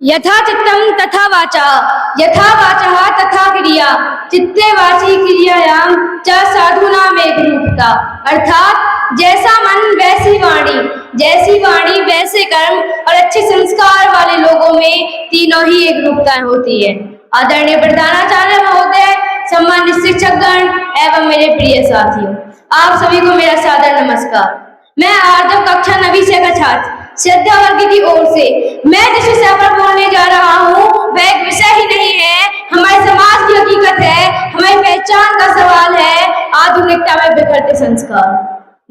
यथा चित्तम तथा वाचा, यथा वाचा तथा क्रिया, चित्ते वाची क्रियायाम च साधूनाम एकरूपता। अर्थात जैसा मन वैसी वाणी, जैसी वाणी वैसे कर्म और अच्छे संस्कार वाले लोगों में तीनों ही एकरूपताएं होती है। आदरणीय प्रधानाचार्य महोदय, सम्मानित शिक्षकगण एवं मेरे प्रिय साथियों, आप सभी को मेरा सादर नमस्कार। मैं आर्जव कक्षा 9वीं से का छात्र श्रद्धा वर्ग की ओर से मैं जिस विषय पर बोलने जा रहा हूँ वह एक विषय ही नहीं है, हमारे समाज की हकीकत है, हमारी पहचान का सवाल है, आधुनिकता में बिखरते संस्कार।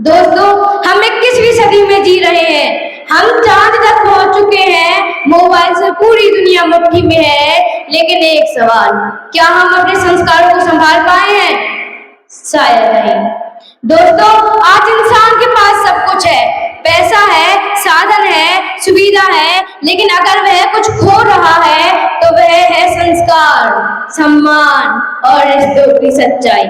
दोस्तों, हम 21वीं सदी में जी रहे हैं, हम चांद तक पहुंच चुके हैं, मोबाइल से पूरी दुनिया मुट्ठी में है, लेकिन एक सवाल, क्या हम अपने संस्कारों को संभाल पाए हैं? शायद नहीं। दोस्तों, आज इंसान के पास सब कुछ है, पैसा है, साधन है, सुविधा है, लेकिन अगर वह कुछ खो रहा है तो वह है संस्कार, सम्मान और रिश्तों की सच्चाई।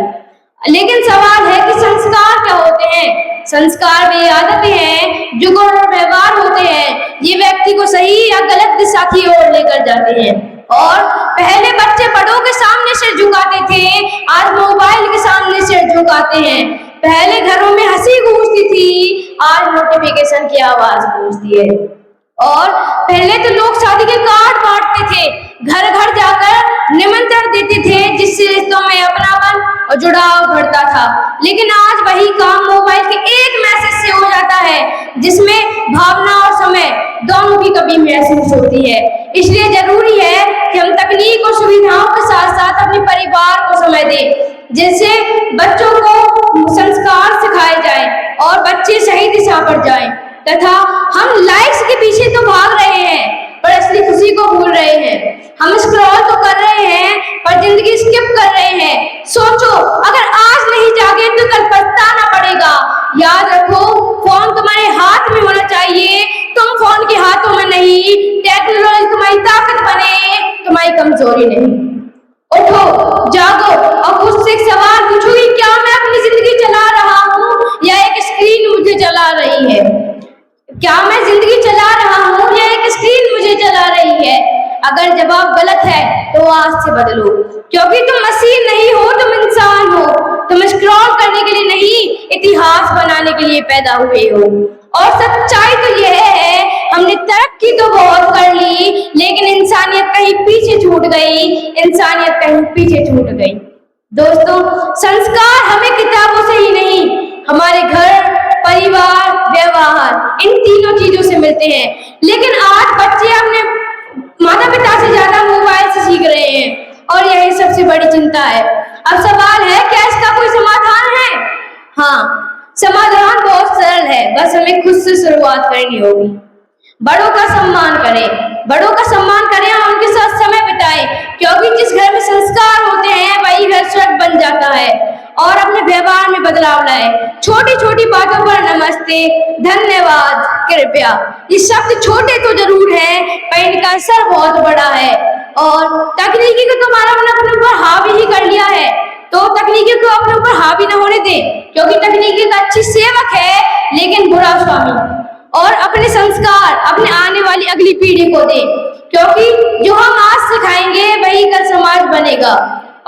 लेकिन सवाल है कि संस्कार क्या होते हैं? संस्कार वे आदतें हैं जो गुण और व्यवहार होते हैं, ये व्यक्ति को सही या गलत दिशा की ओर लेकर जाते हैं। और पहले बच्चे बड़ों के सामने सिर झुकाते थे, आज मोबाइल के सामने सिर झुकाते हैं। पहले घरों में हंसी गूंजती थी, आज नोटिफिकेशन की आवाज गूंजती है। और पहले तो लोग शादी के कार्ड बांटते थे, घर घर जाकर निमंत्रण देते थे, जिससे रिश्तों में अपनापन और जुड़ाव बढ़ता था। लेकिन आज वही काम मोबाइल के एक मैसेज से हो जाता है, जिसमें भावना और समय दोनों की कमी महसूस होती है। इसलिए जरूरी है कि हम तकनीक और सुविधाओं के साथ साथ अपने परिवार को समय दें, जिससे बच्चों को संस्कार सिखाए जाएं और बच्चे सही दिशा पर जाएं। तथा हम लाइक्स के पीछे तो भाग रहे हैं पर असली खुशी को भूल रहे हैं। हम स्क्रॉल तो कर रहे हैं पर जिंदगी स्किप कर रहे हैं। सोचो, अगर आज नहीं जागे तो कल पछताना पड़ेगा। याद रखो, फोन तुम्हारे हाथ में होना चाहिए, तुम फोन के हाथों में नहीं। टेक्नोलॉजी तुम्हारी ताकत बने, तुम्हारी कमजोरी नहीं। उठो, जागो और खुद से एक सवाल पूछो कि क्या मैं अपनी जिंदगी चला रहा हूँ या एक स्क्रीन मुझे चला रही है? क्या मैं जिंदगी चला रहा हूँ या एक स्क्रीन मुझे चला रही है? अगर जवाब गलत है तो आज से बदलो, क्योंकि तुम मशीन नहीं हो, तुम इंसान हो। तुम स्क्रॉल करने के लिए नहीं, इतिहास बनाने के लिए पैदा हुए हो। और सच्चाई तो यह है, हमने तरक्की तो बहुत कर ली, लेकिन इंसानियत कहीं पीछे छूट गई, इंसानियत कहीं पीछे छूट गई। दोस्तों, संस्कार हमें किताबों से ही नहीं, हमारे घर, परिवार, व्यवहार, इन तीनों चीजों से मिलते हैं। लेकिन आज बच्चे अपने माता पिता से ज्यादा मोबाइल से सीख रहे हैं और यही सबसे बड़ी चिंता है। अब सवाल है, क्या इसका कोई समाधान है? हाँ, समाधान बहुत सरल है, बस हमें खुद से शुरुआत करनी होगी। बड़ों का सम्मान करें, बड़ों का सम्मान करें और उनके साथ समय बिताएं, क्योंकि जिस घर में संस्कार होते हैं वही घर स्वर्ग बन जाता है। और अपने व्यवहार में बदलाव लाए। छोटी छोटी बातों पर नमस्ते, धन्यवाद, कृपया, ये शब्द छोटे तो जरूर हैं पर इनका असर बहुत बड़ा है। और तकनीकी को तुम्हारा अपने ऊपर हावी ही कर लिया है, तो तकनीकी को अपने ऊपर हावी न होने दे, क्योंकि तकनीकी का अच्छी सेवक है लेकिन बुरा स्वामी। और अपने संस्कार अपने आने वाली अगली पीढ़ी को दे, क्योंकि जो हम आज सिखाएंगे वही कल समाज बनेगा।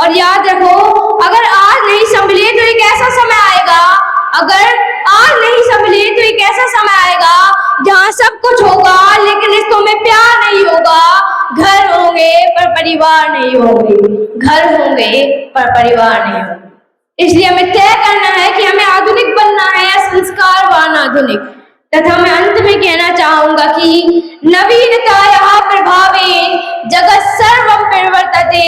और याद रखो, अगर आज नहीं संभले तो एक ऐसा समय आएगा, अगर आज नहीं संभले तो एक ऐसा समय आएगा जहाँ सब कुछ होगा लेकिन रिश्तों में प्यार नहीं होगा। घर होंगे पर परिवार नहीं होंगे, घर होंगे पर परिवार नहीं होंगे। इसलिए हमें तय करना है कि हमें आधुनिक बनना है या संस्कारवान आधुनिक। तथा मैं अंत में कहना चाहूंगा कि नवीनतायाः प्रभावेन जगत् सर्वं परिवर्तते,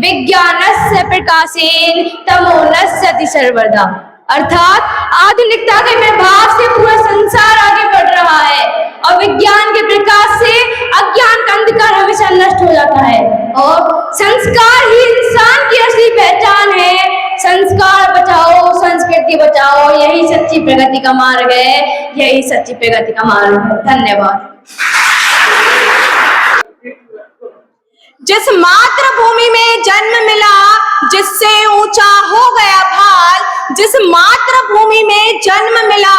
विज्ञानस्य प्रकाशेन तमो नश्यति सर्वदा। अर्थात आधुनिकता के प्रभाव से पूरा संसार आगे बढ़ रहा है और विज्ञान के प्रकाश से अज्ञान का अंधकार हमेशा नष्ट हो जाता है। और संस्कार ही इंसान की असली पहचान है। संस्कार बचाओ, संस्कृति बचाओ, यही सच्ची प्रगति का मार्ग है, यही सच्ची प्रगति का मार्ग है। धन्यवाद। जिस मातृभूमि में जन्म मिला, जिससे ऊंचा हो गया भाल, जिस मातृभूमि में जन्म मिला,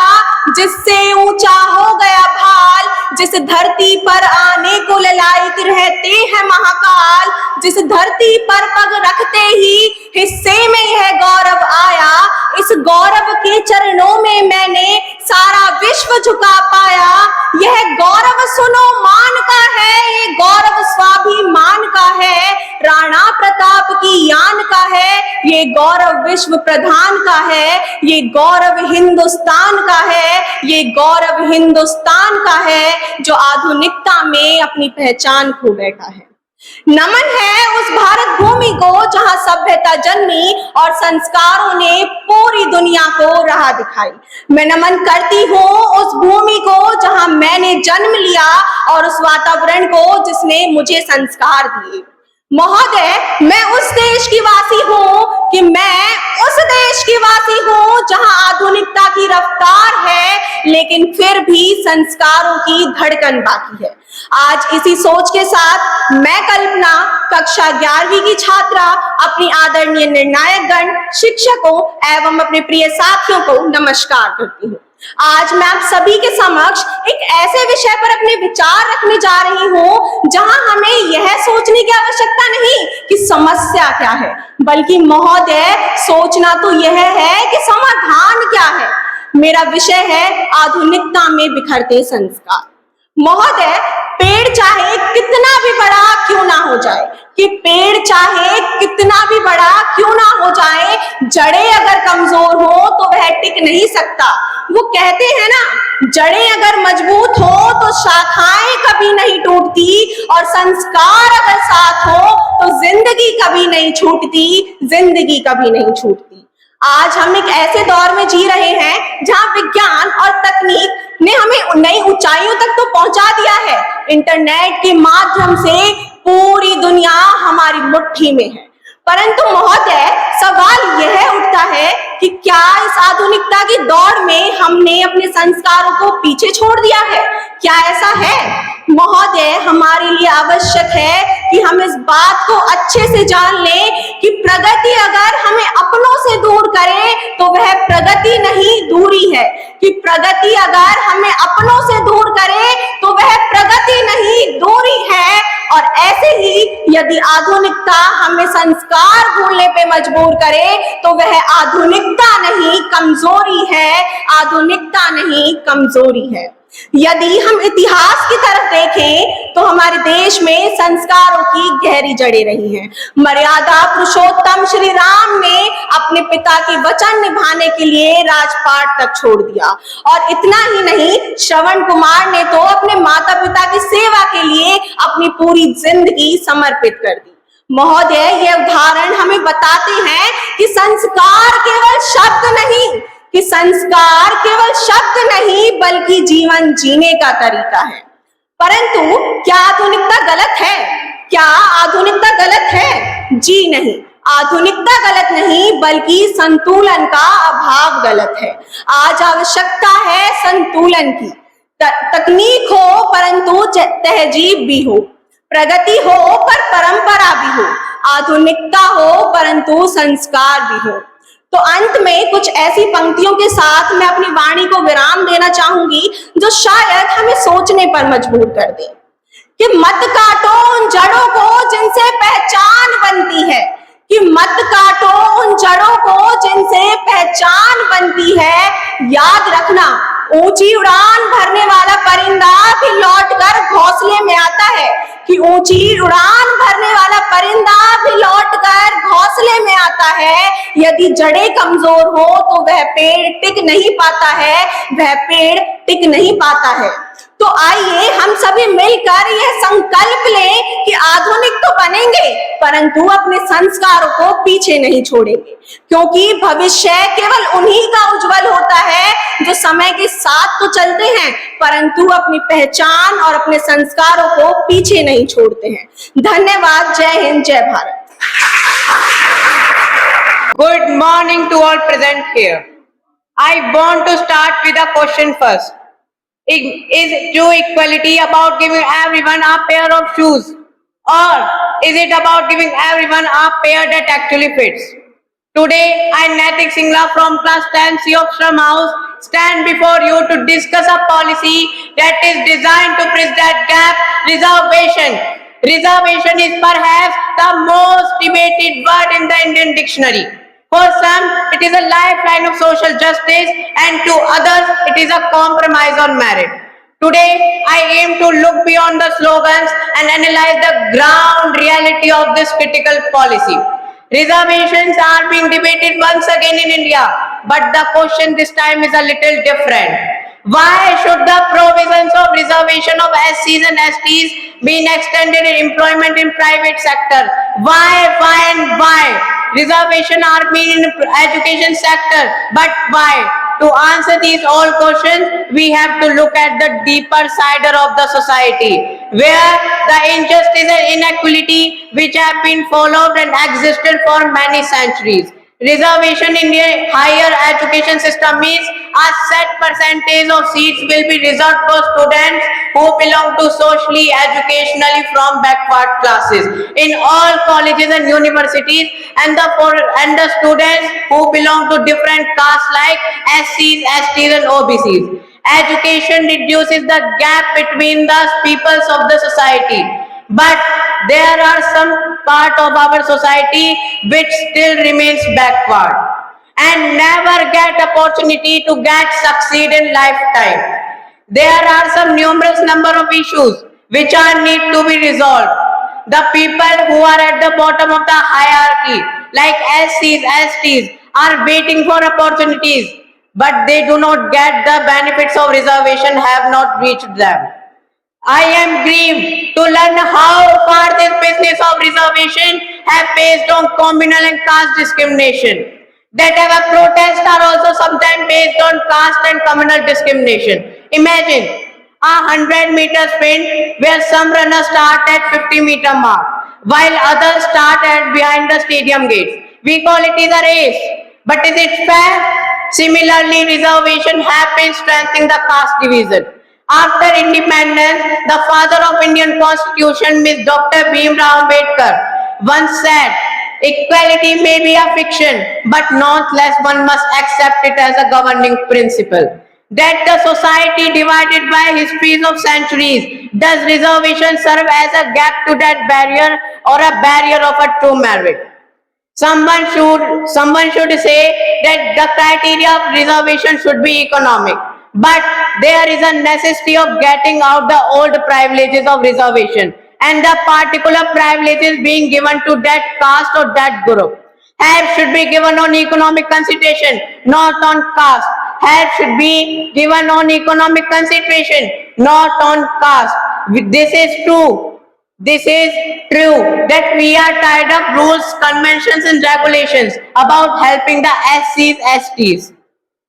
जिससे ऊंचा हो गया भाल, जिस धरती पर आने को ललायत रहते हैं महाकाल, जिस धरती पर पग रखते ही हिस्से में यह गौरव आया, इस गौरव के चरणों में मैंने सारा विश्व झुका पाया। यह गौरव सुनो मान का है, ये गौरव स्वाभिमान का है, राणा प्रताप की यान का है, ये गौरव विश्व प्रधान का है, ये गौरव हिंदुस्तान का है, ये गौरव हिंदुस्तान का है जो आधुनिकता में अपनी पहचान खो बैठा है। नमन है उस भारत भूमि को जहां सभ्यता जन्मी और संस्कारों ने पूरी दुनिया को राह दिखाई। मैं नमन करती हूँ उस भूमि को जहां मैंने जन्म लिया और उस वातावरण को जिसने मुझे संस्कार दिए। महोदय, मैं उस देश की वासी हूँ कि मैं उस देश की वासी हूँ जहां आधुनिकता की रफ्तार है लेकिन फिर भी संस्कारों की धड़कन बाकी है। आज इसी सोच के साथ मैं कल्पना, कक्षा 11वीं की छात्रा, अपनी आदरणीय निर्णायक गण, शिक्षकों एवं अपने प्रिय साथियों को नमस्कार करती हूँ। आज मैं आप सभी के समक्ष एक ऐसे विषय पर अपने विचार रखने जा रही हूँ जहां हमें यह सोचने की आवश्यकता नहीं कि समस्या क्या है, बल्कि महोदय सोचना तो यह है कि समाधान क्या है। मेरा विषय है आधुनिकता में बिखरते संस्कार। महोदय, पेड़ चाहे कितना भी बड़ा क्यों ना हो जाए, कि पेड़ चाहे कितना भी बड़ा क्यों ना हो जाए, जड़ें अगर कमजोर हो तो वह टिक नहीं सकता। वो कहते हैं ना, जड़ें अगर मजबूत हो तो शाखाएं कभी नहीं टूटती, और संस्कार अगर साथ हो तो जिंदगी कभी नहीं छूटती, जिंदगी कभी नहीं छूटती। आज हम एक ऐसे दौर में जी रहे हैं जहां विज्ञान और तकनीक ने हमें नई ऊंचाइयों तक तो पहुंचा दिया है। इंटरनेट के माध्यम से पूरी दुनिया हमारी मुट्ठी में है, परंतु महोदय सवाल यह उठता है कि क्या इस आधुनिकता की दौड़ में हमने अपने संस्कारों को पीछे छोड़ दिया है? क्या ऐसा है? महोदय, हमारे लिए आवश्यक है कि हम इस बात को अच्छे से जान लें कि प्रगति अगर हमें अपनों से दूर करे तो वह प्रगति नहीं, दूरी है। कि प्रगति अगर हमें अपनों से दूर करे तो वह प्रगति नहीं, दूरी है। और ऐसे ही यदि आधुनिकता हमें संस्कार भूलने पे मजबूर करे तो वह आधुनिकता नहीं, कमजोरी है। आधुनिकता नहीं, कमजोरी है। यदि हम इतिहास की तरफ देखें तो हमारे देश में संस्कारों की गहरी जड़ें रही हैं। मर्यादा पुरुषोत्तम श्री राम ने अपने पिता के वचन निभाने के लिए राजपाट तक छोड़ दिया, और इतना ही नहीं, श्रवण कुमार ने तो अपने माता पिता की सेवा के लिए अपनी पूरी जिंदगी समर्पित कर दी। महोदय, ये उदाहरण हमें बताते हैं कि संस्कार केवल शब्द नहीं, कि संस्कार केवल शब्द नहीं बल्कि जीवन जीने का तरीका है। परंतु क्या आधुनिकता गलत है? क्या आधुनिकता गलत है? जी नहीं, आधुनिकता गलत नहीं बल्कि संतुलन का अभाव गलत है। आज आवश्यकता है संतुलन की। तकनीक हो परंतु तहजीब भी हो, प्रगति हो पर परंपरा भी हो, आधुनिकता हो परंतु संस्कार भी हो। तो अंत में कुछ ऐसी पंक्तियों के साथ मैं अपनी वाणी को विराम देना चाहूंगी जो शायद हमें सोचने पर मजबूर कर दे कि मत काटो उन जड़ों को जिनसे पहचान बनती है, कि मत काटो उन जड़ों को जिनसे पहचान बनती है। याद रखना, ऊंची उड़ान भरने वाला परिंदा भी लौटकर घोंसले में आता है, कि ऊंची उड़ान भरने वाला परिंदा भी लौटकर घोंसले में आता है। यदि जड़ें कमजोर हो तो वह पेड़ टिक नहीं पाता है, वह पेड़ टिक नहीं पाता है। तो आइए हम सभी मिलकर यह संकल्प लें कि आधुनिक तो बनेंगे परंतु अपने संस्कारों को पीछे नहीं छोड़ेंगे, क्योंकि भविष्य केवल उन्हीं का उज्जवल होता है जो समय के साथ तो चलते हैं परंतु अपनी पहचान और अपने संस्कारों को पीछे नहीं छोड़ते हैं। धन्यवाद। जय हिंद, जय Bharat. Good morning to all present here. I want to start with a question first. Is true equality about giving everyone a pair of shoes, or is it about giving everyone a pair that actually fits? Today, I, Naitik Singla from class 10C of Shram House, stand before you to discuss a policy that is designed to bridge that gap. Reservation. Reservation is perhaps the most debated word in the Indian dictionary. For some, it is a lifeline of social justice, and to others, it is a compromise on merit. Today, I aim to look beyond the slogans and analyze the ground reality of this critical policy. Reservations are being debated once again in India, but the question this time is a little different. Why should the provisions of reservation of SCs and STs be extended in employment in private sector? Why? Reservation are being in education sector, but why? To answer these all questions, we have to look at the deeper side of the society, where the injustice and inequality which have been followed and existed for many centuries. Reservation in the higher education system means a set percentage of seats will be reserved for students who belong to socially, educationally from backward classes in all colleges and universities, and the students who belong to different castes like SCs, STs and OBCs. Education reduces the gap between the peoples of the society. But there are some part of our society which still remains backward and never get opportunity to get succeed in lifetime. There are some numerous number of issues which are need to be resolved. The people who are at the bottom of the hierarchy, like SCs, STs, are waiting for opportunities, but they do not get the benefits of reservation, have not reached them. I am grieved to learn how far this business of reservation have based on communal and caste discrimination. That our protests are also sometimes based on caste and communal discrimination. Imagine a 100-meter sprint where some runners start at 50-meter mark, while others start at behind the stadium gates. We call it is a race, but is it fair? Similarly, reservation have been strengthening the caste division. After independence, the father of Indian Constitution, Ms. Dr. Bhimrao Ambedkar, once said, equality may be a fiction, but nonetheless one must accept it as a governing principle. That the society divided by histories of centuries, does reservation serve as a gap to that barrier or a barrier of a true merit? Someone should say that the criteria of reservation should be economic. But there is a necessity of getting out the old privileges of reservation and the particular privileges being given to that caste or that group. Help should be given on economic consideration, not on caste. Help should be given on economic consideration, not on caste. This is true. This is true that we are tired of rules, conventions and regulations about helping the SCs, STs.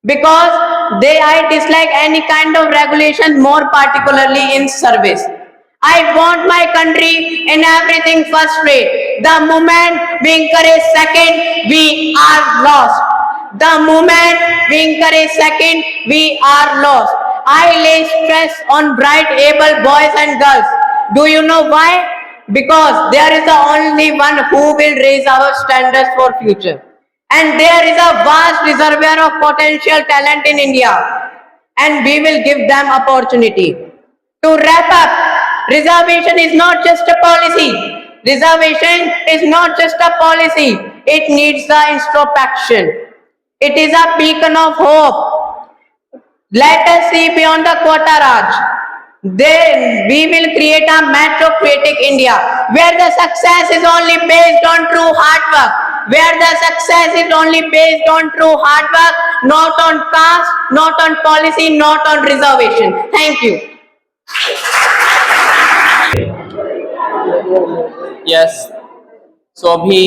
Because I dislike any kind of regulation, more particularly in service. I want my country in everything first rate. The moment we encourage second, we are lost. The moment we encourage second, we are lost. I lay stress on bright, able boys and girls. Do you know why? Because there is the only one who will raise our standards for future. And there is a vast reservoir of potential talent in India, and we will give them opportunity. To wrap up, reservation is not just a policy. Reservation is not just a policy. It needs the introspection. It is a beacon of hope. Let us see beyond the quota raj. Then we will create a meritocratic India where the success is only based on true hard work. Where the success is only based on true hard work, not on caste, not on policy, not on reservation. Thank you. Yes so अभी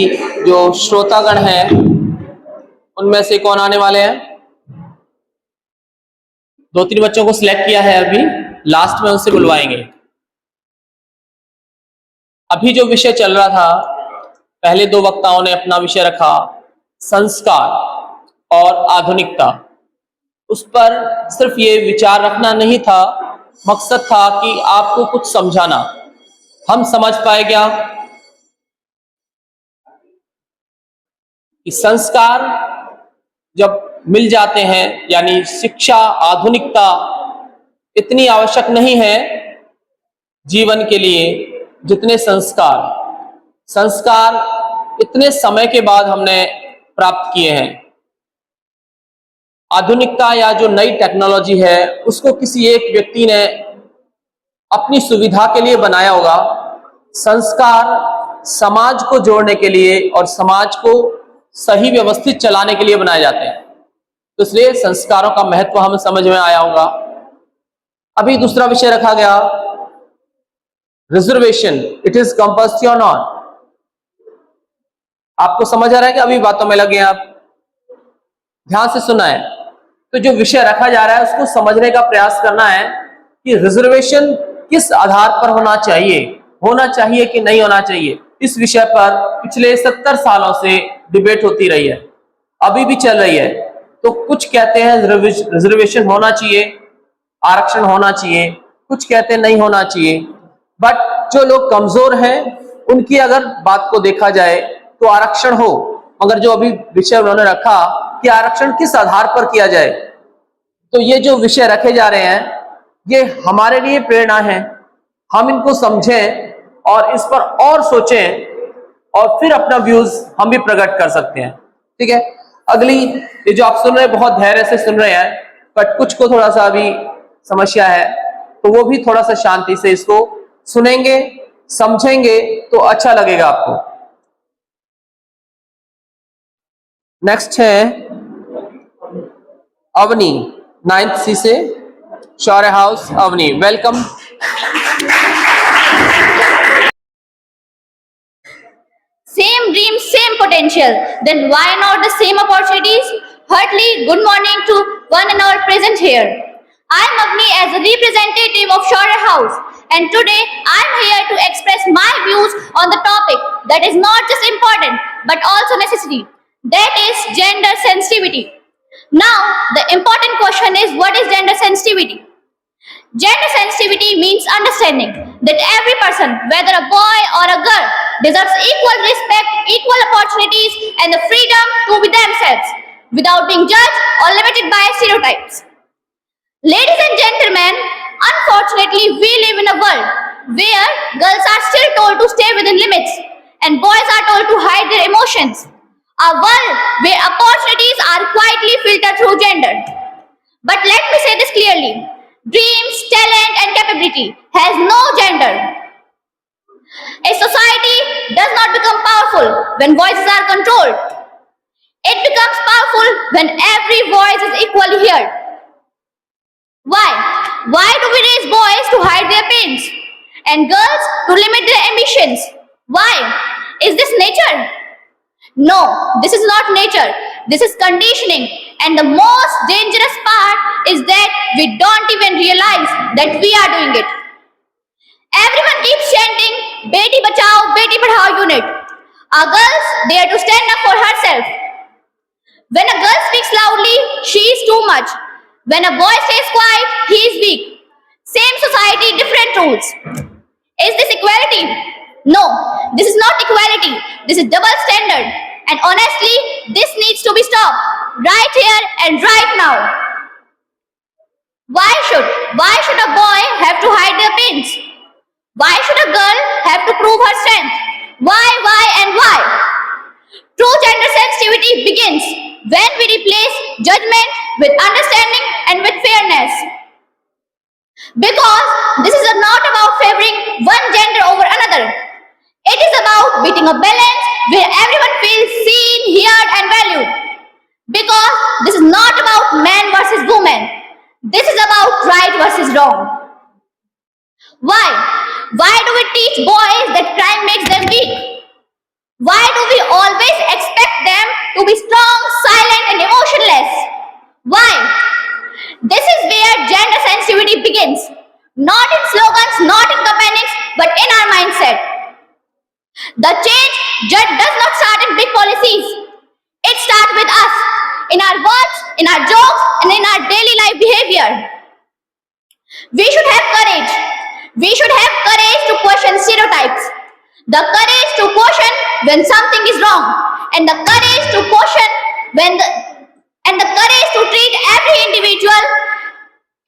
जो श्रोतागण हैं उनमें से कौन आने वाले हैं? 2-3 बच्चों को सिलेक्ट किया है, अभी लास्ट में उनसे बुलवाएंगे। अभी जो विषय चल रहा था, पहले 2 वक्ताओं ने अपना विषय रखा संस्कार और आधुनिकता। उस पर सिर्फ ये विचार रखना नहीं था, मकसद था कि आपको कुछ समझाना। हम समझ पाए क्या कि संस्कार जब मिल जाते हैं, यानी शिक्षा, आधुनिकता इतनी आवश्यक नहीं है जीवन के लिए जितने संस्कार। संस्कार इतने समय के बाद हमने प्राप्त किए हैं। आधुनिकता या जो नई टेक्नोलॉजी है उसको किसी एक व्यक्ति ने अपनी सुविधा के लिए बनाया होगा। संस्कार समाज को जोड़ने के लिए और समाज को सही व्यवस्थित चलाने के लिए बनाए जाते हैं, तो इसलिए संस्कारों का महत्व हमें समझ में आया होगा। अभी दूसरा विषय रखा गया रिजर्वेशन, इट इज कंपल्सरी और नॉट। आपको समझ आ रहा है कि अभी बातों में लगे आप? ध्यान से सुना है। तो जो विषय रखा जा रहा है उसको समझने का प्रयास करना है कि रिजर्वेशन किस आधार पर होना चाहिए कि नहीं होना चाहिए। इस विषय पर पिछले 70 सालों से डिबेट होती रही है, अभी भी चल रही है। तो कुछ कहते हैं रिजर्वेशन होना चाहिए, आरक्षण होना चाहिए, कुछ कहते हैं नहीं होना चाहिए। बट जो लोग कमजोर हैं उनकी अगर बात को देखा जाए तो आरक्षण हो, मगर जो अभी विषय उन्होंने रखा कि आरक्षण किस आधार पर किया जाए, तो ये जो विषय रखे जा रहे हैं ये हमारे लिए प्रेरणा है। हम इनको समझें और इस पर और सोचें और फिर अपना व्यूज हम भी प्रकट कर सकते हैं। ठीक है, अगली ये जो आप सुन रहे हैं बहुत धैर्य से सुन रहे हैं, बट कुछ को थोड़ा सा अभी समस्या है, तो वो भी थोड़ा सा शांति से इसको सुनेंगे, समझेंगे तो अच्छा लगेगा आपको। नेक्स्ट है अवनी, 9th C से, Shaurya house, Avani, welcome. Same dream, same potential. Then why not the same opportunities? Heartily good morning to one and all present here. I am Agni as a representative of Shaurya House, and today I am here to express my views on the topic that is not just important but also necessary. That is gender sensitivity. Now, the important question is, what is gender sensitivity? Gender sensitivity means understanding that every person, whether a boy or a girl, deserves equal respect, equal opportunities, and the freedom to be themselves without being judged or limited by stereotypes. Ladies and gentlemen, unfortunately, we live in a world where girls are still told to stay within limits and boys are told to hide their emotions. A world where opportunities are quietly filtered through gender. But let me say this clearly. Dreams, talent and capability has no gender. A society does not become powerful when voices are controlled. It becomes powerful when every voice is equally heard. Why? Why do we raise boys to hide their pains and girls to limit their ambitions? Why? Is this nature? No, this is not nature. This is conditioning. And the most dangerous part is that we don't even realize that we are doing it. Everyone keeps chanting, Beti Bachao, Beti Padhao unit. Our girls dare to stand up for herself. When a girl speaks loudly, she is too much. When a boy stays quiet, he is weak. Same society, different rules. Is this equality? No, this is not equality. This is double standard. And honestly, this needs to be stopped right here and right now. Why should a boy have to hide their pains? Why should a girl have to prove her strength? Why and why? True gender sensitivity begins when we replace judgment with understanding and with fairness. Because this is not about favoring one gender over another. It is about beating a balance where everyone feels seen, heard and valued. Because this is not about man versus woman. This is about right versus wrong. Why? Why do we teach boys that crime makes them weak? Why do we always expect them to be strong, silent and emotionless? Why? This is where gender sensitivity begins. Not in slogans, not in campaignings, but in our mindset. The change does not start in big policies. It starts with us, in our words, in our jokes, and in our daily life behavior. We should have courage. We should have courage to question stereotypes. The courage to question when something is wrong, and the courage to question when and the courage to treat every individual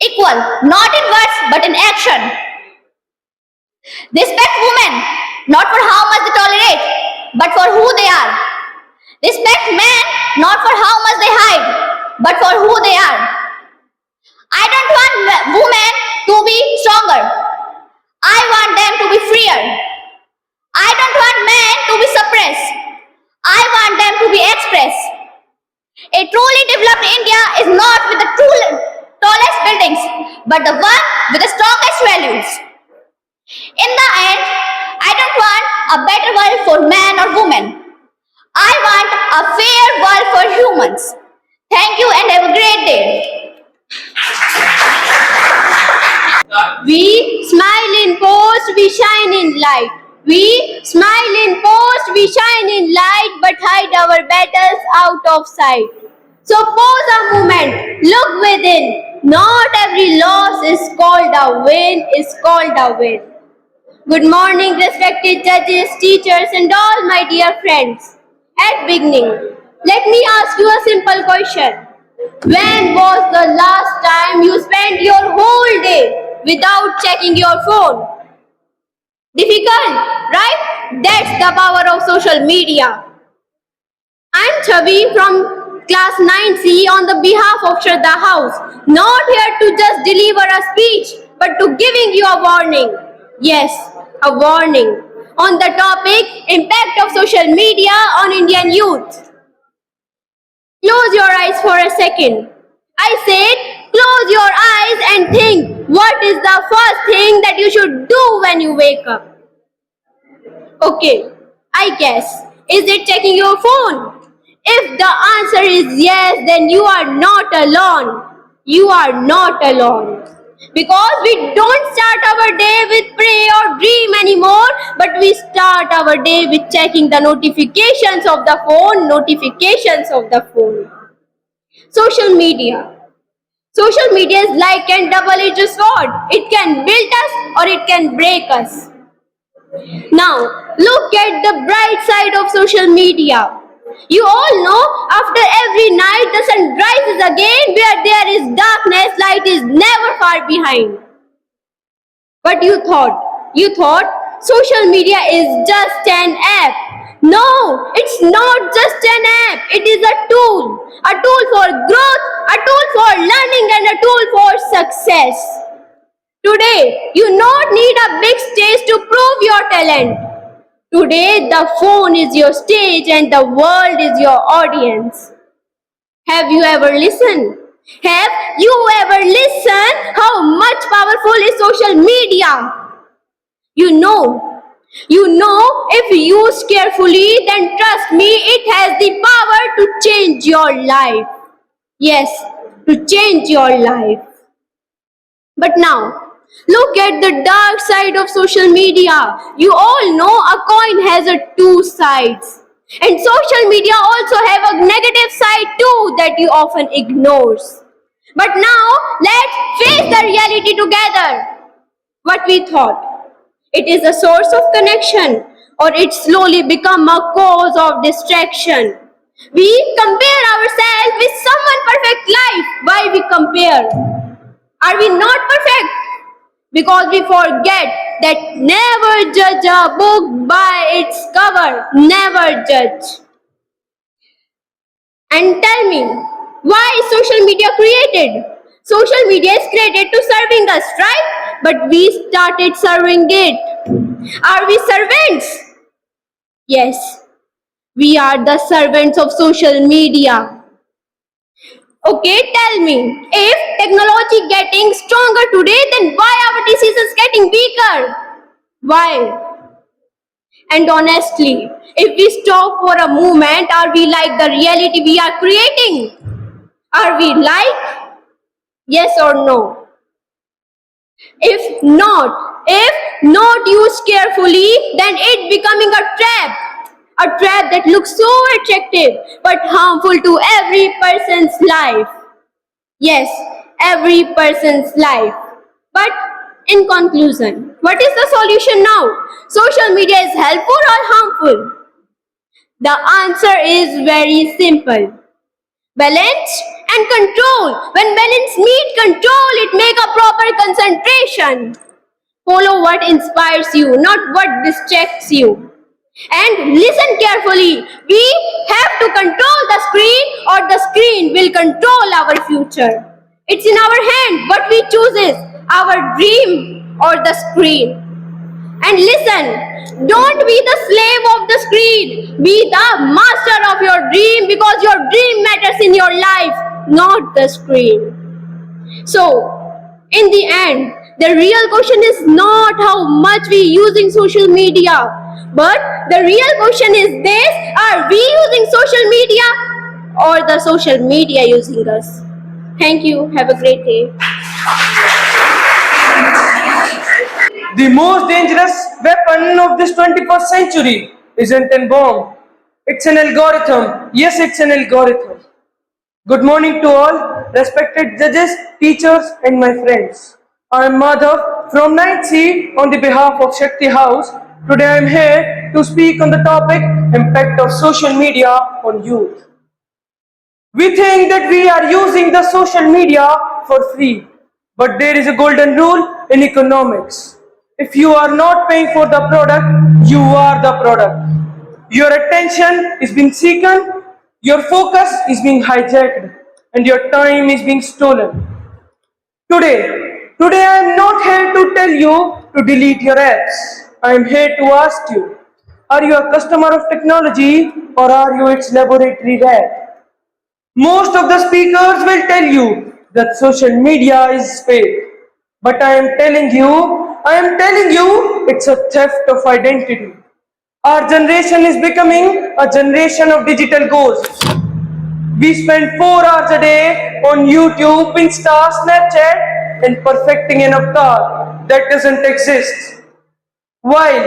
equal, not in words but in action. Respect women, not for how much they tolerate, but for who they are. Respect men, not for how much they hide, but for who they are. I don't want women to be stronger. I want them to be freer. I don't want men to be suppressed. I want them to be expressed. A truly developed India is not with the tallest buildings, but the one with the strongest values. In the end, I don't want a better world for man or woman. I want a fair world for humans. Thank you and have a great day. We smile in post, we shine in light. We smile in post, we shine in light, but hide our battles out of sight. So pause a moment, look within. Not every loss is called a win, is called a win. Good morning, respected judges, teachers, and all my dear friends. At beginning, let me ask you a simple question. When was the last time you spent your whole day without checking your phone? Difficult, right? That's the power of social media. I'm Chavi from class 9C on the behalf of Shraddha House. Not here to just deliver a speech, but to giving you a warning. Yes, a warning on the topic impact of social media on Indian youth. Close your eyes for a second. I said, close your eyes and think, what is the first thing that you should do when you wake up? Okay, I guess. Is it checking your phone? If the answer is yes, then you are not alone. You are not alone. Because we don't start our day with pray or dream anymore, but we start our day with checking the notifications of the phone, Social media. Social media is like a double-edged sword. It can build us or it can break us. Now, look at the bright side of social media. You all know, after every night the sun rises again. Where there is darkness, light is never far behind. But you thought social media is just an app. No, it's not just an app. It is a tool for growth, a tool for learning, and a tool for success. Today, you don't need a big stage to prove your talent. Today, the phone is your stage and the world is your audience. Have you ever listened? Have you ever listened how much powerful is social media? You know, if used carefully, then trust me, it has the power to change your life. Yes, to change your life. But now, look at the dark side of social media. You all know a coin has two sides. And social media also have a negative side too that you often ignores. But now, let's face the reality together. What we thought. It is a source of connection, or it slowly become a cause of distraction. We compare ourselves with someone perfect life. Why we compare? Are we not perfect? Because we forget that never judge a book by its cover. Never judge. And tell me, why is social media created? Social media is created to serving us, right? But we started serving it. Are we servants? Yes, we are the servants of social media. Okay, tell me, if technology getting stronger today, then why our decisions getting weaker? Why? And honestly, if we stop for a moment, are we like the reality we are creating? Are we like? Yes or no? If not used carefully, then it becoming a trap that looks so attractive but harmful to every person's life. Yes, every person's life. But in conclusion, what is the solution now? Social media is helpful or harmful? The answer is very simple. Balance and control. When balance meet control, it make a proper concentration. Follow what inspires you, not what distracts you. And listen carefully. We have to control the screen, or the screen will control our future. It's in our hand. What we choose is our dream or the screen. And listen, don't be the slave of the screen. Be the master of your dream, because your dream matters in your life, not the screen. So, in the end, the real question is not how much we using social media, but the real question is this: are we using social media, or the social media using us? Thank you. Have a great day. The most dangerous weapon of this 21st century isn't a bomb. It's an algorithm. Yes, it's an algorithm. Good morning to all respected judges, teachers, and my friends. I am Madhav from 9th C on the behalf of Shakti House. Today I am here to speak on the topic impact of social media on youth. We think that we are using the social media for free, but there is a golden rule in economics. If you are not paying for the product, you are the product. Your attention is being taken, your focus is being hijacked, and your time is being stolen. Today I am not here to tell you to delete your apps. I am here to ask you, are you a customer of technology, or are you its laboratory rat? Most of the speakers will tell you that social media is fake. But I am telling you it's a theft of identity. Our generation is becoming a generation of digital ghosts. We spend 4 hours a day on YouTube, Insta, Snapchat, and perfecting an avatar that doesn't exist. While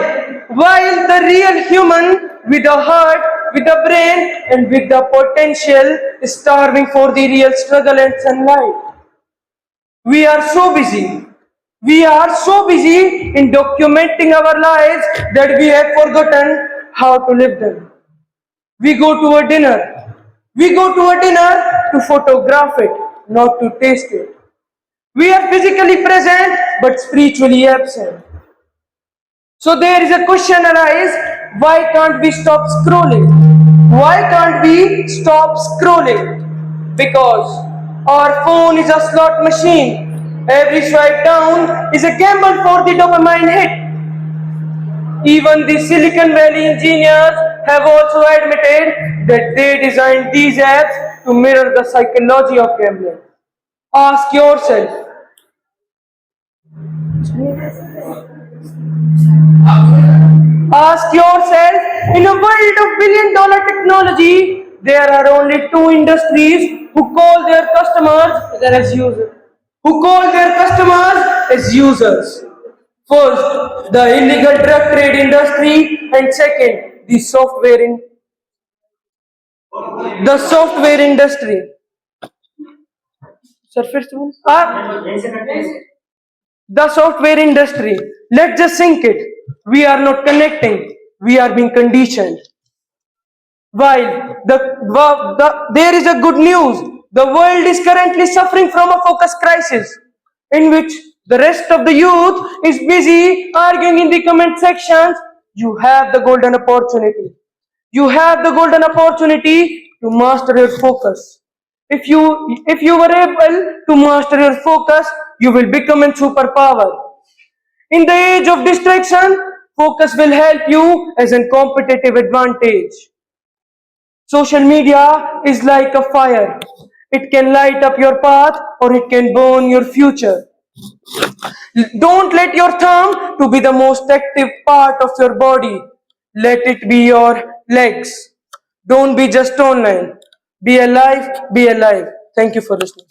the real human with a heart, with a brain, and with the potential is starving for the real struggle and sunlight. We are so busy in documenting our lives that we have forgotten how to live them. We go to a dinner to photograph it, not to taste it. We are physically present but spiritually absent. So there is a question arise, why can't we stop scrolling? Because our phone is a slot machine. Every swipe down is a gamble for the dopamine hit. Even the Silicon Valley engineers have also admitted that they designed these apps to mirror the psychology of gambling. Ask yourself, in a world of billion-dollar technology, there are only 2 industries who call their customers as users. First, the illegal drug trade industry, and second, the software industry. The software industry. Let's just sink it. We are not connecting. We are being conditioned. While there is a good news, the world is currently suffering from a focus crisis, in which the rest of the youth is busy arguing in the comment sections. You have the golden opportunity. To master your focus. If you were able to master your focus, you will become a superpower. In the age of distraction, focus will help you as a competitive advantage. Social media is like a fire. It can light up your path or it can burn your future. Don't let your thumb to be the most active part of your body. Let it be your legs. Don't be just online. Be alive. Thank you for listening.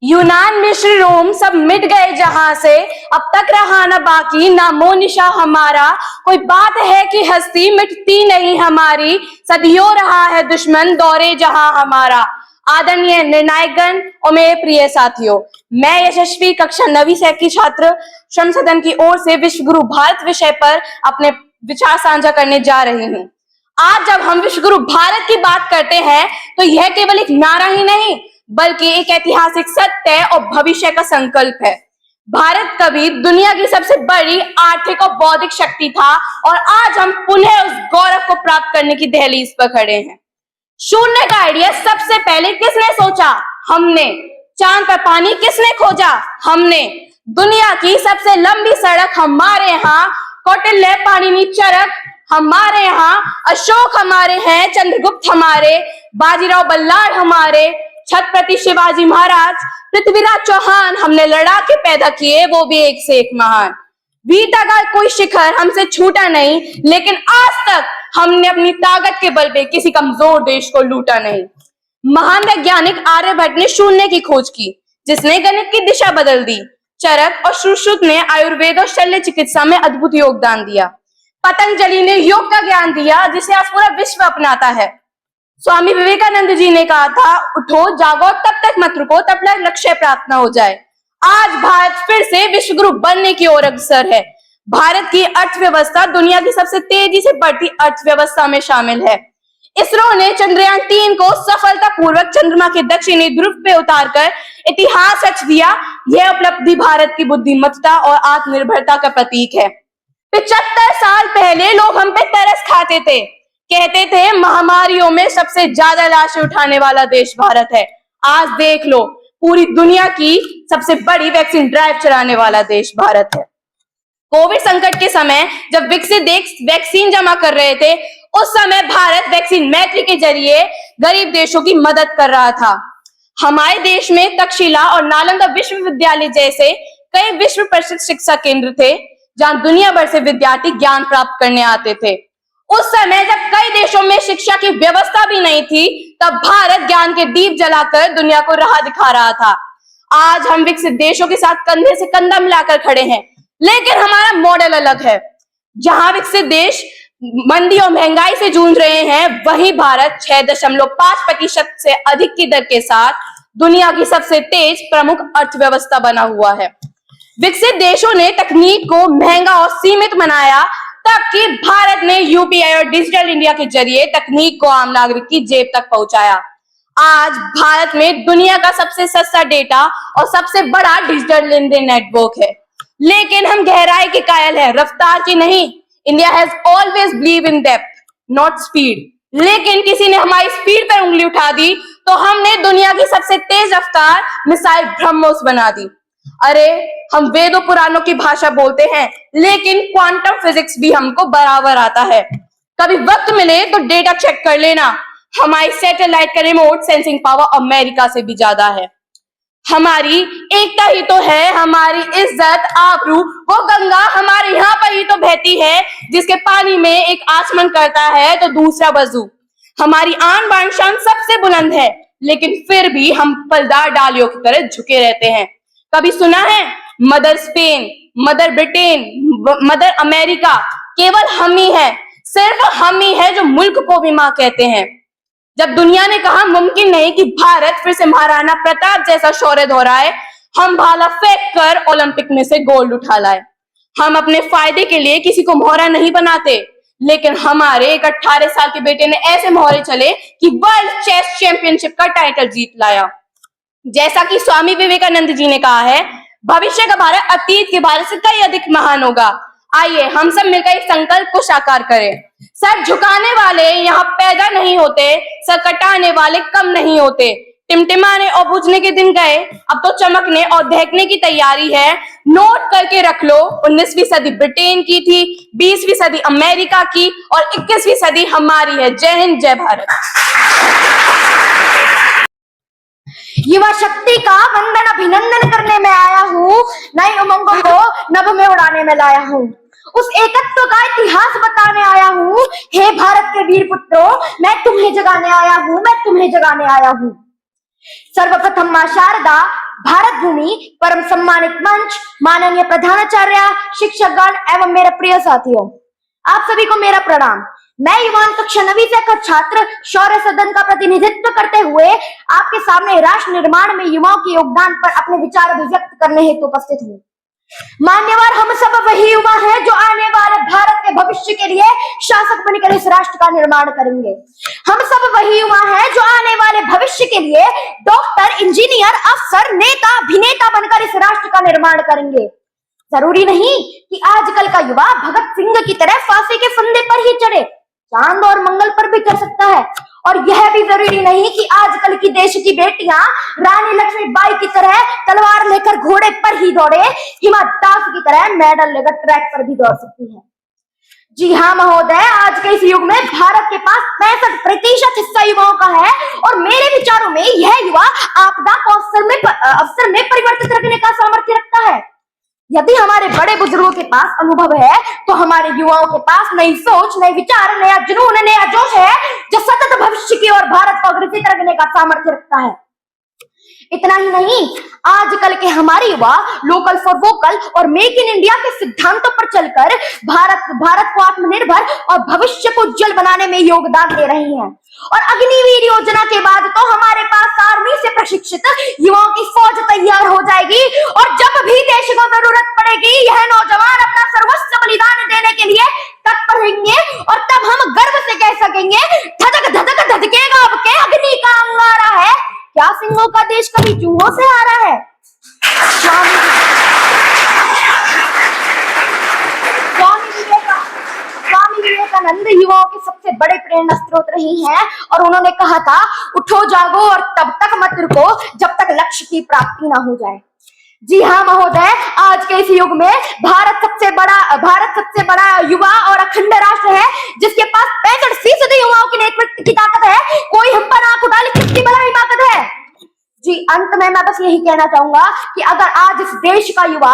यूनान, मिस्र, रोम सब मिट गए जहां से, अब तक रहा न बाकी नामो निशा हमारा। कोई बात है कि हस्ती मिटती नहीं हमारी, सदियों रहा है दुश्मन दौरे जहां हमारा। आदरणीय निर्णायकगण और मेरे प्रिय साथियों, मैं यशस्वी कक्षा 9वीं से की छात्र श्रम सदन की ओर से विश्व गुरु भारत विषय पर अपने विचार साझा करने जा रही हूँ। आज जब हम विश्व गुरु भारत की बात करते हैं तो यह केवल एक नारा ही नहीं बल्कि एक ऐतिहासिक सत्य और भविष्य का संकल्प है। भारत कभी दुनिया की सबसे बड़ी आर्थिक और बौद्धिक शक्ति था और आज हम पुनः उस गौरव को प्राप्त करने की दहलीज पर खड़े हैं। शून्य का आइडिया सबसे पहले किसने सोचा? हमने। चांद पर पानी किसने खोजा? हमने। दुनिया की सबसे लंबी सड़क हमारे यहाँ, कौटिल्य पाणिनि चरक हमारे यहाँ, अशोक हमारे हैं, चंद्रगुप्त हमारे, बाजीराव बल्लाळ हमारे, छत्रपति शिवाजी महाराज, पृथ्वीराज चौहान हमने लड़ा के पैदा किए, वो भी एक से एक महान। वीरता का कोई शिखर हमसे छूटा नहीं, लेकिन आज तक हमने अपनी ताकत के बल पे किसी कमजोर देश को लूटा नहीं। महान वैज्ञानिक आर्यभट्ट ने शून्य की खोज की, जिसने गणित की दिशा बदल दी। चरक और सुश्रुत ने आयुर्वेद और शल्य चिकित्सा में अद्भुत योगदान दिया। पतंजलि ने योग का ज्ञान दिया, जिसे आज पूरा विश्व अपनाता है। स्वामी विवेकानंद जी ने कहा था, उठो जागो तब तक मत रुको, तब तक लक्ष्य प्राप्त न हो जाए। आज भारत फिर से विश्व गुरु बनने की ओर अग्रसर है। भारत की अर्थव्यवस्था दुनिया की सबसे तेजी से बढ़ती अर्थव्यवस्था में शामिल है। इसरो ने चंद्रयान 3 को सफलतापूर्वक चंद्रमा के दक्षिणी ध्रुव पे उतारकर इतिहास रच दिया। यह उपलब्धि भारत की बुद्धिमत्ता और आत्मनिर्भरता का प्रतीक है। 75 साल पहले लोग हम पे तरस खाते थे, कहते थे महामारियों में सबसे ज्यादा लाशें उठाने वाला देश भारत है। आज देख लो, पूरी दुनिया की सबसे बड़ी वैक्सीन ड्राइव चलाने वाला देश भारत है। कोविड संकट के समय जब विकसित देश वैक्सीन जमा कर रहे थे, उस समय भारत वैक्सीन मैत्री के जरिए गरीब देशों की मदद कर रहा था। हमारे देश में तक्षशिला और नालंदा विश्वविद्यालय जैसे कई विश्व प्रसिद्ध शिक्षा केंद्र थे, जहां दुनिया भर से विद्यार्थी ज्ञान प्राप्त करने आते थे। उस समय जब कई देशों में शिक्षा की व्यवस्था भी नहीं थी, तब भारत ज्ञान के दीप जलाकर दुनिया को राह दिखा रहा था। आज हम विकसित देशों के साथ कंधे से कंधा मिलाकर खड़े हैं, लेकिन हमारा मॉडल अलग है। जहां विकसित देश मंदी और महंगाई से जूझ रहे हैं, वहीं भारत 6.5% से अधिक की दर के साथ दुनिया की सबसे तेज प्रमुख अर्थव्यवस्था बना हुआ है। विकसित देशों ने तकनीक को महंगा और सीमित बनाया, तबकि भारत ने यूपीआई और डिजिटल इंडिया के जरिए तकनीक को आम नागरिक की जेब तक पहुंचाया। आज भारत में दुनिया का सबसे सस्ता डेटा और सबसे बड़ा डिजिटल लेन देन नेटवर्क है, लेकिन हम गहराई के कायल हैं, रफ्तार की नहीं। India has always believe in depth not speed, लेकिन किसी ने हमारी स्पीड पर उंगली उठा दी तो हमने दुनिया की सबसे तेज रफ्तार मिसाइल ब्रह्मोस बना दी। अरे, हम वेदों पुराणों की भाषा बोलते हैं, लेकिन क्वांटम फिजिक्स भी हमको बराबर आता है। कभी वक्त मिले तो डेटा चेक कर लेना, हमारी सैटेलाइट का रिमोट सेंसिंग पावर अमेरिका से भी ज्यादा है। हमारी एकता ही तो है हमारी इज्जत आबरू। वो गंगा हमारे यहाँ पर ही तो बहती है, जिसके पानी में एक आचमन करता है तो दूसरा वजू। हमारी आन बान शान सबसे बुलंद है, लेकिन फिर भी हम फलदार डालियों की तरह झुके रहते हैं। कभी सुना है mother Spain, mother Britain, mother America? केवल हम ही है, सिर्फ हम ही है जो मुल्क को भी मां कहते हैं। जब दुनिया ने कहा मुमकिन नहीं कि भारत फिर से महाराणा प्रताप जैसा शौर्य दोहराए, हम भाला फेंक कर ओलंपिक में से गोल्ड उठा लाए। हम अपने फायदे के लिए किसी को मोहरा नहीं बनाते, लेकिन हमारे एक 18 साल के बेटे ने ऐसे मोहरे चले कि वर्ल्ड चेस चैंपियनशिप का टाइटल जीत लाया। जैसा कि स्वामी विवेकानंद जी ने कहा है, भविष्य का भारत अतीत के भारत से कई अधिक महान होगा। आइए हम सब मिलकर इस संकल्प को साकार करें। सर झुकाने वाले यहाँ पैदा नहीं होते, सर कटाने वाले कम नहीं होते। टिमटिमाने और बुझने के दिन गए, अब तो चमकने और दहकने की तैयारी है। नोट करके रख लो, 19वीं सदी ब्रिटेन की थी, 20वीं सदी अमेरिका की और 21वीं सदी हमारी है। जय हिंद, जय भारत। युवा शक्ति का वंदन अभिनंदन करने में आया हूँ, नई उमंगों को नभ में उड़ाने में लाया हूँ, उस एकत्व का इतिहास बताने आया हूँ। हे भारत के वीर पुत्रों, मैं तुम्हें जगाने आया हूँ, मैं तुम्हें जगाने आया हूँ। सर्वप्रथम मां शारदा, भारत भूमि, परम सम्मानित मंच, माननीय प्रधानाचार्य, शिक्षकगण एवं मेरे प्रिय साथियों, आप सभी को मेरा प्रणाम। मैं युवान कक्षा 9वीं से का छात्र शौर्य सदन का प्रतिनिधित्व करते हुए आपके सामने राष्ट्र निर्माण में युवाओं के योगदान पर अपने विचार अभिव्यक्त करने हेतु उपस्थित हूँ। मान्यवर, हम सब वही युवा हैं जो आने वाले भारत के भविष्य के लिए शासक बनकर इस राष्ट्र का निर्माण करेंगे। हम सब वही युवा हैं जो आने वाले भविष्य के लिए डॉक्टर, इंजीनियर, अफसर, नेता, अभिनेता बनकर इस राष्ट्र का निर्माण करेंगे। जरूरी नहीं कि आजकल का युवा भगत सिंह की तरह फांसी के फंदे पर ही चढ़े, चांद और मंगल पर भी चढ़ सकता है। और यह भी जरूरी नहीं कि आजकल की देश की बेटियां रानी लक्ष्मीबाई की तरह तलवार लेकर घोड़े पर ही दौड़े, हिमा दास की तरह मेडल लेकर ट्रैक पर भी दौड़ सकती है। जी हाँ महोदय, आज के इस युग में भारत के पास 65% हिस्सा युवाओं का है और मेरे विचारों में यह युवा आपदा को अवसर में परिवर्तित रखने का सामर्थ्य रखता है। यदि हमारे बड़े बुजुर्गों के पास अनुभव है तो हमारे युवाओं के पास नई सोच, नए विचार, नया जुनून, नया जोश है जो सतत भविष्य की ओर भारत को अग्रसित रखने का सामर्थ्य रखता है। इतना ही नहीं, आजकल के हमारे युवा लोकल फॉर वोकल और मेक इन इंडिया के सिद्धांतों पर चलकर भारत को आत्मनिर्भर और भविष्य को उज्जवल बनाने में योगदान दे रहे हैं। और अग्निवीर योजना के बाद तो हमारे पास आर्मी से प्रशिक्षित युवाओं की फौज तैयार हो जाएगी और जब भी देश को जरूरत पड़ेगी यह नौजवान अपना सर्वस्व बलिदान देने के लिए तत्पर रहेंगे और तब हम गर्व से कह सकेंगे, धधक धधक धधकेगा अब के अग्नि का अंगारा है, क्या सिंहों का देश कभी चूहों से हारा है। स्वामी विवेकानंद युवाओं के सबसे बड़े प्रेरणा स्रोत रहे हैं और उन्होंने कहा था, उठो जागो और तब तक मत रुको जब तक लक्ष्य की प्राप्ति ना हो जाए। जी हाँ महोदय, आज के इस युग में भारत सबसे बड़ा युवा और अखंड राष्ट्र है जिसके पास 65% युवाओं की नेतृत्व की ताकत है। कोई हम पर आंख उठा ले, कितनी बड़ा हिमाकत है। जी, अंत में मैं बस यही कहना चाहूंगा कि अगर आज इस देश का युवा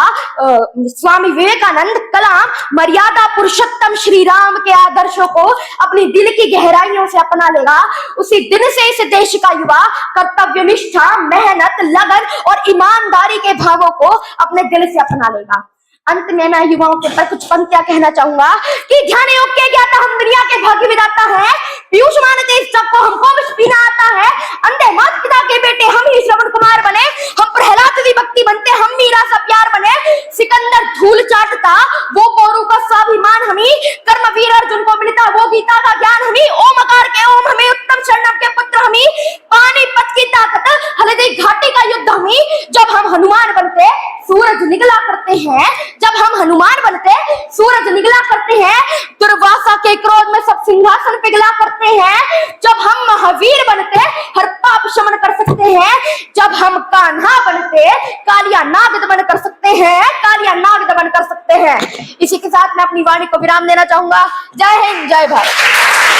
स्वामी विवेकानंद, कलाम, मर्यादा पुरुषोत्तम श्री राम के आदर्शों को अपनी दिल की गहराइयों से अपना लेगा, उसी दिन से इस देश का युवा कर्तव्यनिष्ठा, मेहनत, लगन और ईमानदारी के भावों को अपने दिल से अपना लेगा। अंत में मैं युवाओं के पर कुछ पंक्तियां कहना चाहूंगा कि ध्यान योग्य ज्ञाता हम दुनिया के भाग्य विधाता है, पीयूष मानते इस सबको हमको विष पीना आता है, अंधे माता पिता के बेटे हम ही श्रवण कुमार बने, हम प्रहलाद विभक्ति बनते हम मीरा सा प्यार बने, सिकंदर धूल चाटता वो कौरव का स्वाभिमान हमी, कर्मवीर अर्जुन को मिलता वो गीता का ज्ञान हमी, ओमकार के ओम हमें उत्तम शरणम के पुत्र हमी, पानीपत की ताकत हल्दी घाटी का युद्ध हमी। जब हम हनुमान बनते सूरज निकला करते हैं, जब हम हनुमान बनते सूरज निकला करते हैं, दुर्वासा के क्रोध में सब सिंहासन पिघला करते हैं, जब हम महावीर बनते हर पाप शमन कर सकते हैं, जब हम कान्हा बनते कालिया नाग दमन कर सकते हैं, कालिया नाग दमन कर सकते हैं। इसी के साथ मैं अपनी वाणी को विराम देना चाहूंगा। जय हिंद, जय भारत।